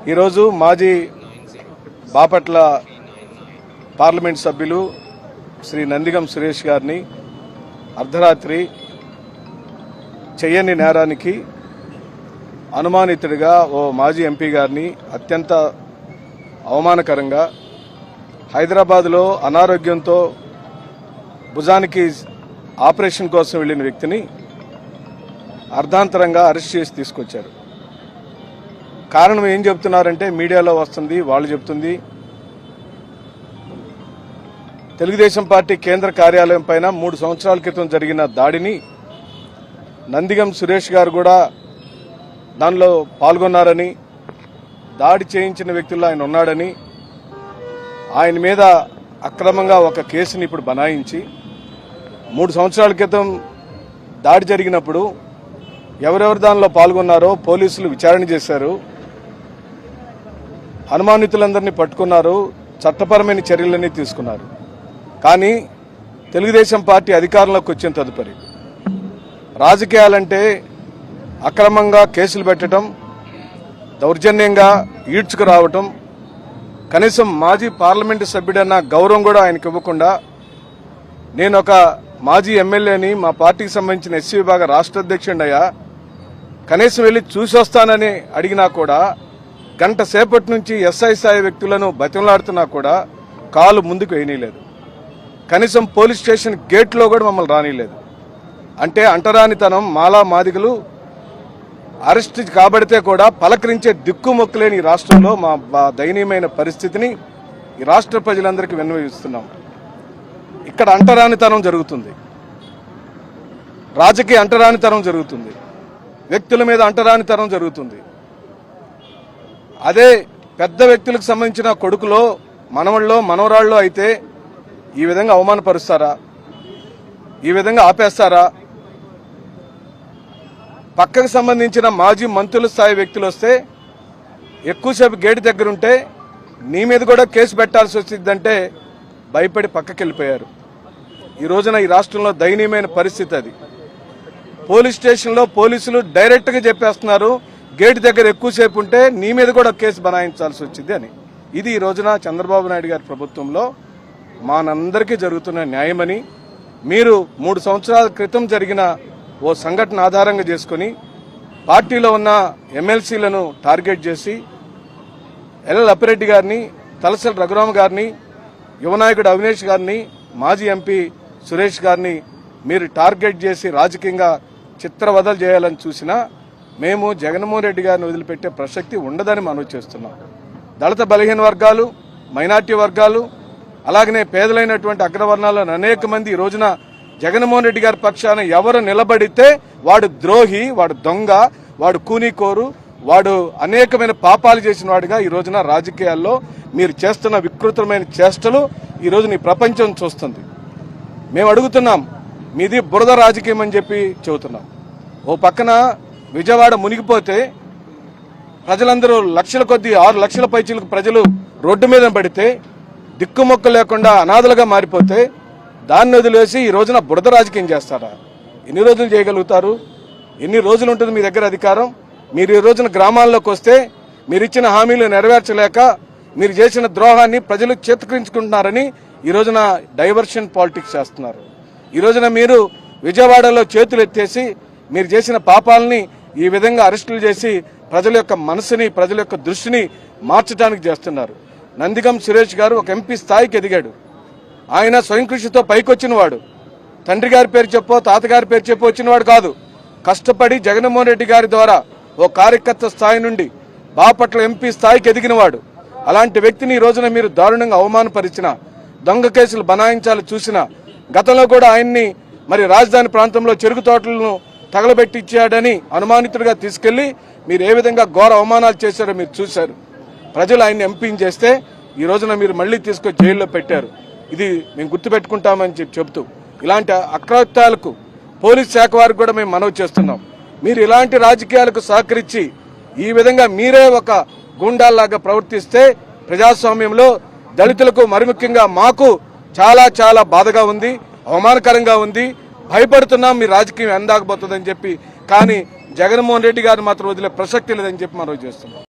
ఈరోజు మాజీ బాపట్ల పార్లమెంట్ సభ్యులు శ్రీ నందిగం సురేష్ గారిని అర్ధరాత్రి చేయని నేరానికి అనుమానితుడిగా ఓ మాజీ ఎంపీ గారిని అత్యంత అవమానకరంగా హైదరాబాద్లో అనారోగ్యంతో భుజానికి ఆపరేషన్ కోసం వెళ్లిన వ్యక్తిని అర్ధాంతరంగా అరెస్ట్ చేసి తీసుకొచ్చారు. కారణం ఏం చెబుతున్నారంటే మీడియాలో వస్తుంది, వాళ్ళు చెబుతుంది తెలుగుదేశం పార్టీ కేంద్ర కార్యాలయం పైన 3 సంవత్సరాల క్రితం జరిగిన దాడిని నందిగం సురేష్ గారు కూడా దానిలో పాల్గొన్నారని, దాడి చేయించిన వ్యక్తుల్లో ఆయన ఉన్నాడని, ఆయన మీద అక్రమంగా ఒక కేసుని ఇప్పుడు బనాయించి 3 సంవత్సరాల క్రితం దాడి జరిగినప్పుడు ఎవరెవరు దానిలో పాల్గొన్నారో పోలీసులు విచారణ చేశారు, అనుమానితులందరినీ పట్టుకున్నారు, చట్టపరమైన చర్యలన్నీ తీసుకున్నారు. కానీ తెలుగుదేశం పార్టీ అధికారంలోకి వచ్చిన తదుపరి రాజకీయాలంటే అక్రమంగా కేసులు పెట్టడం, దౌర్జన్యంగా ఈడ్చుకు రావటం, కనీసం మాజీ పార్లమెంటు సభ్యుడన్న గౌరవం కూడా ఆయనకు ఇవ్వకుండా, నేను ఒక మాజీ ఎమ్మెల్యేని, మా పార్టీకి సంబంధించిన ఎస్సీ విభాగ రాష్ట్ర అధ్యక్షుడయ్యా, కనీసం వెళ్లి చూసొస్తానని అడిగినా కూడా గంట సేపటి నుంచి ఎస్ఐ స్థాయి వ్యక్తులను బతిమలాడుతున్నా కూడా కాలు ముందుకు వేయనీయలేదు. కనీసం పోలీస్ స్టేషన్ గేట్లో కూడా మమ్మల్ని రానిలేదు. అంటే అంటరానితనం, మాలా మాదిగలు అరెస్ట్ కాబడితే కూడా పలకరించే దిక్కుమొక్కులేని ఈ రాష్ట్రంలో మా దయనీయమైన పరిస్థితిని ఈ రాష్ట్ర ప్రజలందరికీ విన్నవిస్తున్నాం. ఇక్కడ అంటరానితనం జరుగుతుంది, రాజకీయ అంటరానితనం జరుగుతుంది, వ్యక్తుల మీద అంటరానితనం జరుగుతుంది. అదే పెద్ద వ్యక్తులకు సంబంధించిన కొడుకులో, మనవళ్ళలో, మనవరాళ్ళలో అయితే ఈ విధంగా అవమానపరుస్తారా? ఈ విధంగా ఆపేస్తారా? పక్కకు సంబంధించిన మాజీ మంత్రుల స్థాయి వ్యక్తులు వస్తే ఎక్కువసేపు గేటు దగ్గరుంటే నీ మీద కూడా కేసు పెట్టాల్సి వచ్చిందంటే భయపడి పక్కకి వెళ్ళిపోయారు. ఈ రోజున ఈ రాష్ట్రంలో దయనీయమైన పరిస్థితి అది. పోలీస్ స్టేషన్లో పోలీసులు డైరెక్ట్గా చెప్పేస్తున్నారు, గేటు దగ్గర ఎక్కువసేపు ఉంటే నీ మీద కూడా కేసు బనాయించాల్సి వచ్చింది అని. ఇది ఈ రోజున చంద్రబాబు నాయుడు గారి ప్రభుత్వంలో మానందరికీ జరుగుతున్న న్యాయమని, మీరు 3 సంవత్సరాల క్రితం జరిగిన ఓ సంఘటన ఆధారంగా చేసుకుని పార్టీలో ఉన్న ఎమ్మెల్సీలను టార్గెట్ చేసి ఎల్ అప్పిరెడ్డి గారిని, తలసరి రఘురామ గారిని, యువనాయకుడు అవినేష్ గారిని, మాజీ ఎంపీ సురేష్ గారిని మీరు టార్గెట్ చేసి రాజకీయంగా చిత్రవదలు చేయాలని చూసినా మేము జగన్మోహన్ రెడ్డి గారిని వదిలిపెట్టే ప్రసక్తి ఉండదని మనవి చేస్తున్నాం. దళిత బలహీన వర్గాలు, మైనార్టీ వర్గాలు, అలాగనే పేదలైనటువంటి అగ్రవర్ణాలను అనేక మంది ఈ రోజున జగన్మోహన్ రెడ్డి గారి పక్షాన ఎవరు నిలబడితే వాడు ద్రోహి, వాడు దొంగ, వాడు కూనీకోరు, వాడు అనేకమైన పాపాలు చేసిన వాడిగా ఈ రోజున రాజకీయాల్లో మీరు చేస్తున్న వికృతమైన చేష్టలు ఈ రోజున ఈ ప్రపంచం చూస్తుంది. మేము అడుగుతున్నాం, మీది బురద రాజకీయం అని చెప్పి చెబుతున్నాం. ఓ పక్కన విజయవాడ మునిగిపోతే ప్రజలందరూ లక్షల కొద్దీ 6 లక్షల పైచీలకు ప్రజలు రోడ్డు మీద పడితే దిక్కుమొక్క లేకుండా అనాథలుగా మారిపోతే దాన్ని వదిలేసి ఈ రోజున బురద రాజకీయం చేస్తారా? ఎన్ని రోజులు చేయగలుగుతారు? ఎన్ని రోజులు ఉంటుంది మీ దగ్గర అధికారం? మీరు ఈ రోజున గ్రామాల్లోకి వస్తే మీరు ఇచ్చిన హామీలు నెరవేర్చలేక మీరు చేసిన ద్రోహాన్ని ప్రజలు చేతుకరించుకుంటున్నారని ఈ రోజున డైవర్షన్ పాలిటిక్స్ చేస్తున్నారు. ఈ రోజున మీరు విజయవాడలో చేతులు ఎత్తేసి మీరు చేసిన పాపాలని ఈ విధంగా అరెస్టులు చేసి ప్రజల యొక్క మనసుని, ప్రజల యొక్క దృష్టిని మార్చడానికి చేస్తున్నారు. నందిగం సురేష్ గారు ఒక ఎంపీ స్థాయికి ఎదిగాడు. ఆయన స్వయం కృషితో పైకొచ్చిన వాడు. తండ్రి గారి పేరు చెప్పో, తాతగారి పేరు చెప్పో వచ్చినవాడు కాదు. కష్టపడి జగన్మోహన్ రెడ్డి గారి ద్వారా ఓ కార్యకర్త స్థాయి నుండి బాపట్ల ఎంపీ స్థాయికి ఎదిగినవాడు. అలాంటి వ్యక్తిని ఈ రోజున మీరు దారుణంగా అవమానపరిచిన, దొంగ కేసులు బనాయించాలి చూసిన, గతంలో కూడా ఆయన్ని మరి రాజధాని ప్రాంతంలో చెరుకు తోటలను తగలబెట్టించాడని అనుమానితుడిగా తీసుకెళ్లి మీరు ఏ విధంగా ఘోర అవమానాలు చేశారో మీరు చూశారు. ప్రజలు ఆయన్ని ఎంపీని చేస్తే ఈ రోజున మీరు మళ్లీ తీసుకొచ్చి జైల్లో పెట్టారు. ఇది మేము గుర్తుపెట్టుకుంటామని చెబుతూ ఇలాంటి అకృత్యాలకు పోలీస్ శాఖ వారికి కూడా మేము మనవి చేస్తున్నాం. మీరు ఇలాంటి రాజకీయాలకు సహకరించి ఈ విధంగా మీరే ఒక గూండాల్లాగా ప్రవర్తిస్తే ప్రజాస్వామ్యంలో దళితులకు, మరి ముఖ్యంగా మాకు చాలా చాలా బాధగా ఉంది, అవమానకరంగా ఉంది. భయపడుతున్నాం మీ రాజకీయం ఎందాకపోతుందని చెప్పి. కానీ జగన్మోహన్ రెడ్డి గారు మాత్రం వదిలే ప్రసక్తి లేదని చెప్పి మనం చేస్తున్నాం.